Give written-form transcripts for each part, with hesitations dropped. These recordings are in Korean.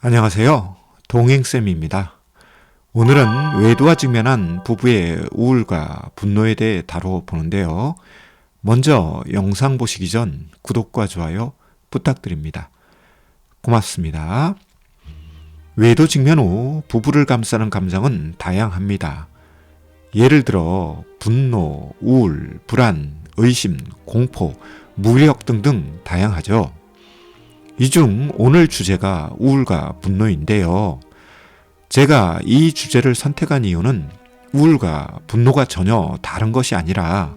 안녕하세요. 동행쌤입니다. 오늘은 외도와 직면한 부부의 우울과 분노에 대해 다뤄보는데요. 먼저 영상 보시기 전 구독과 좋아요 부탁드립니다. 고맙습니다. 외도 직면 후 부부를 감싸는 감정은 다양합니다. 예를 들어 분노, 우울, 불안, 의심, 공포, 무력 등등 다양하죠. 이 중 오늘 주제가 우울과 분노인데요. 제가 이 주제를 선택한 이유는 우울과 분노가 전혀 다른 것이 아니라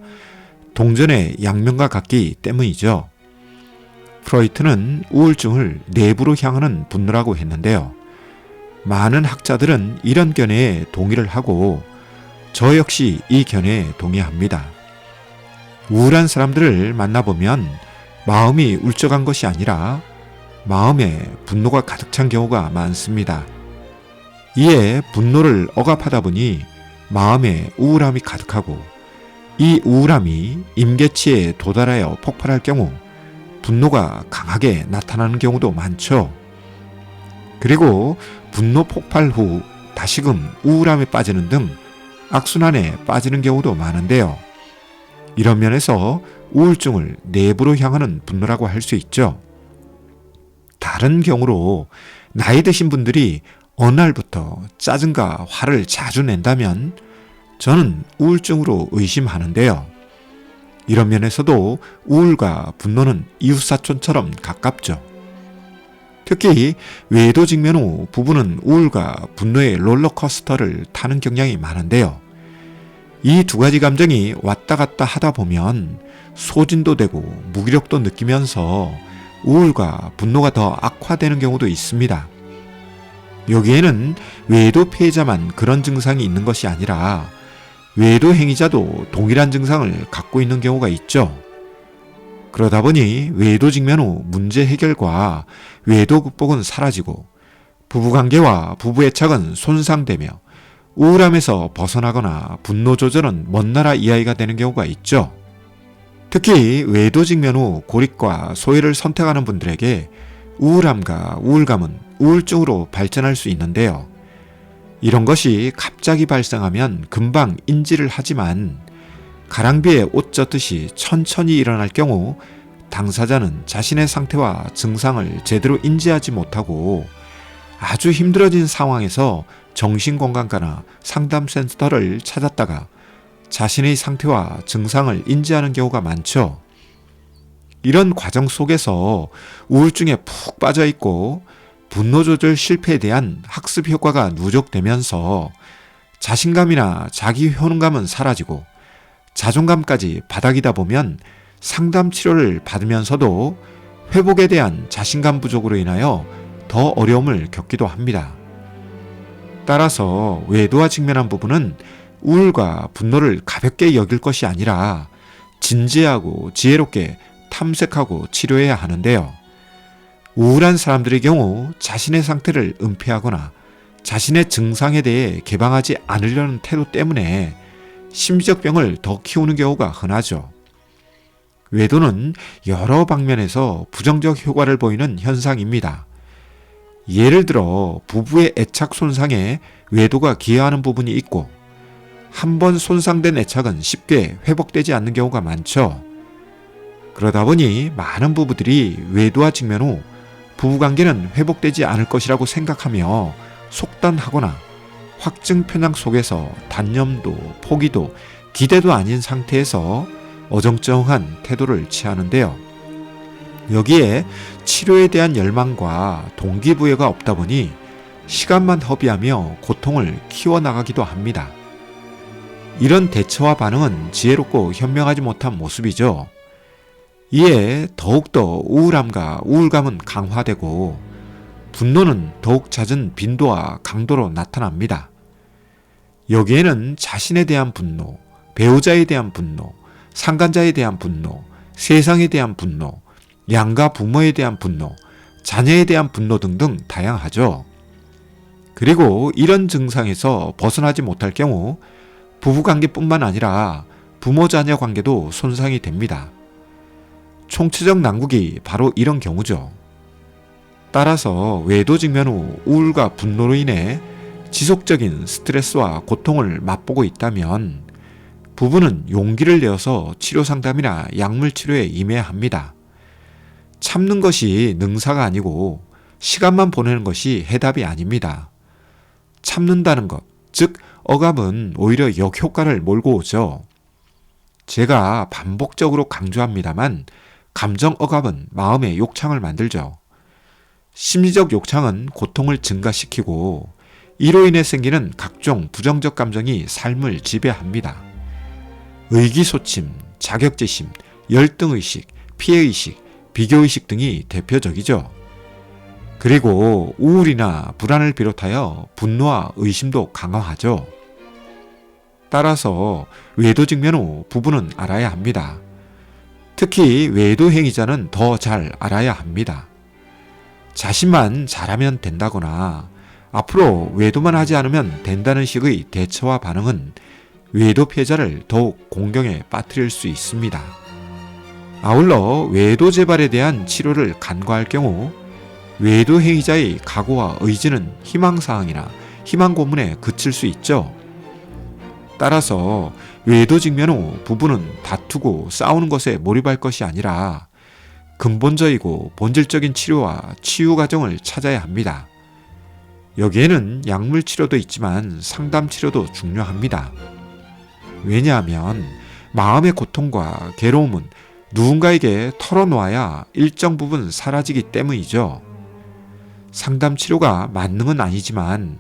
동전의 양면과 같기 때문이죠. 프로이트는 우울증을 내부로 향하는 분노라고 했는데요. 많은 학자들은 이런 견해에 동의를 하고 저 역시 이 견해에 동의합니다. 우울한 사람들을 만나보면 마음이 울적한 것이 아니라 마음에 분노가 가득 찬 경우가 많습니다. 이에 분노를 억압하다 보니 마음에 우울함이 가득하고 이 우울함이 임계치에 도달하여 폭발할 경우 분노가 강하게 나타나는 경우도 많죠. 그리고 분노 폭발 후 다시금 우울함에 빠지는 등 악순환에 빠지는 경우도 많은데요. 이런 면에서 우울증을 내부로 향하는 분노라고 할 수 있죠. 다른 경우로 나이 드신 분들이 어느 날부터 짜증과 화를 자주 낸다면 저는 우울증으로 의심하는데요. 이런 면에서도 우울과 분노는 이웃사촌처럼 가깝죠. 특히 외도 직면 후 부부는 우울과 분노의 롤러코스터를 타는 경향이 많은데요. 이 두 가지 감정이 왔다 갔다 하다 보면 소진도 되고 무기력도 느끼면서 우울과 분노가 더 악화되는 경우도 있습니다. 여기에는 외도 피해자만 그런 증상이 있는 것이 아니라 외도 행위자도 동일한 증상을 갖고 있는 경우가 있죠. 그러다 보니 외도 직면 후 문제 해결과 외도 극복은 사라지고 부부관계와 부부애착은 손상되며 우울함에서 벗어나거나 분노 조절은 먼 나라 이야기가 되는 경우가 있죠. 특히 외도 직면 후 고립과 소외를 선택하는 분들에게 우울함과 우울감은 우울증으로 발전할 수 있는데요. 이런 것이 갑자기 발생하면 금방 인지를 하지만 가랑비에 옷 젖듯이 천천히 일어날 경우 당사자는 자신의 상태와 증상을 제대로 인지하지 못하고 아주 힘들어진 상황에서 정신건강과나 상담센터를 찾았다가 자신의 상태와 증상을 인지하는 경우가 많죠. 이런 과정 속에서 우울증에 푹 빠져 있고 분노 조절 실패에 대한 학습 효과가 누적되면서 자신감이나 자기 효능감은 사라지고 자존감까지 바닥이다 보면 상담 치료를 받으면서도 회복에 대한 자신감 부족으로 인하여 더 어려움을 겪기도 합니다. 따라서 외도와 직면한 부부는 우울과 분노를 가볍게 여길 것이 아니라 진지하고 지혜롭게 탐색하고 치료해야 하는데요. 우울한 사람들의 경우 자신의 상태를 은폐하거나 자신의 증상에 대해 개방하지 않으려는 태도 때문에 심리적 병을 더 키우는 경우가 흔하죠. 외도는 여러 방면에서 부정적 효과를 보이는 현상입니다. 예를 들어 부부의 애착 손상에 외도가 기여하는 부분이 있고 한번 손상된 애착은 쉽게 회복되지 않는 경우가 많죠. 그러다 보니 많은 부부들이 외도와 직면 후 부부관계는 회복되지 않을 것이라고 생각하며 속단하거나 확증 편향 속에서 단념도 포기도 기대도 아닌 상태에서 어정쩡한 태도를 취하는데요. 여기에 치료에 대한 열망과 동기부여가 없다 보니 시간만 허비하며 고통을 키워나가기도 합니다. 이런 대처와 반응은 지혜롭고 현명하지 못한 모습이죠. 이에 더욱더 우울함과 우울감은 강화되고 분노는 더욱 잦은 빈도와 강도로 나타납니다. 여기에는 자신에 대한 분노, 배우자에 대한 분노, 상간자에 대한 분노, 세상에 대한 분노, 양가 부모에 대한 분노, 자녀에 대한 분노 등등 다양하죠. 그리고 이런 증상에서 벗어나지 못할 경우 부부관계뿐만 아니라 부모-자녀 관계도 손상이 됩니다. 총체적 난국이 바로 이런 경우죠. 따라서 외도 직면 후 우울과 분노로 인해 지속적인 스트레스와 고통을 맛보고 있다면 부부는 용기를 내어서 치료 상담이나 약물 치료에 임해야 합니다. 참는 것이 능사가 아니고 시간만 보내는 것이 해답이 아닙니다. 참는다는 것, 즉 억압은 오히려 역효과를 몰고 오죠. 제가 반복적으로 강조합니다만 감정 억압은 마음의 욕창을 만들죠. 심리적 욕창은 고통을 증가시키고 이로 인해 생기는 각종 부정적 감정이 삶을 지배합니다. 의기소침, 자격지심, 열등의식, 피해의식, 비교의식 등이 대표적이죠. 그리고 우울이나 불안을 비롯하여 분노와 의심도 강화하죠. 따라서 외도 직면 후 부부는 알아야 합니다. 특히 외도 행위자는 더 잘 알아야 합니다. 자신만 잘하면 된다거나 앞으로 외도만 하지 않으면 된다는 식의 대처와 반응은 외도 피해자를 더욱 공경에 빠뜨릴 수 있습니다. 아울러 외도 재발에 대한 치료를 간과할 경우 외도 행위자의 각오와 의지는 희망사항이나 희망 고문에 그칠 수 있죠. 따라서 외도 직면 후 부부는 다투고 싸우는 것에 몰입할 것이 아니라 근본적이고 본질적인 치료와 치유 과정을 찾아야 합니다. 여기에는 약물 치료도 있지만 상담 치료도 중요합니다. 왜냐하면 마음의 고통과 괴로움은 누군가에게 털어놓아야 일정 부분 사라지기 때문이죠. 상담 치료가 만능은 아니지만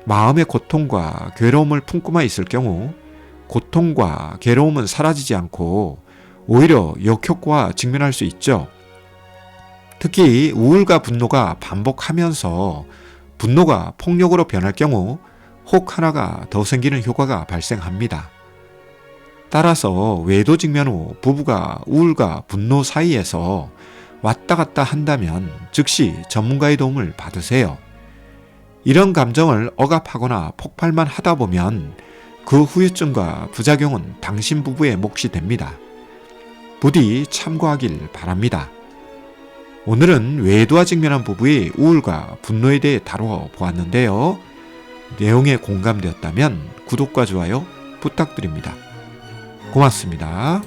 마음의 고통과 괴로움을 품고만 있을 경우 고통과 괴로움은 사라지지 않고 오히려 역효과와 직면할 수 있죠. 특히 우울과 분노가 반복하면서 분노가 폭력으로 변할 경우 혹 하나가 더 생기는 효과가 발생합니다. 따라서 외도 직면 후 부부가 우울과 분노 사이에서 왔다 갔다 한다면 즉시 전문가의 도움을 받으세요. 이런 감정을 억압하거나 폭발만 하다 보면 그 후유증과 부작용은 당신 부부의 몫이 됩니다. 부디 참고하길 바랍니다. 오늘은 외도와 직면한 부부의 우울과 분노에 대해 다루어 보았는데요. 내용에 공감되었다면 구독과 좋아요 부탁드립니다. 고맙습니다.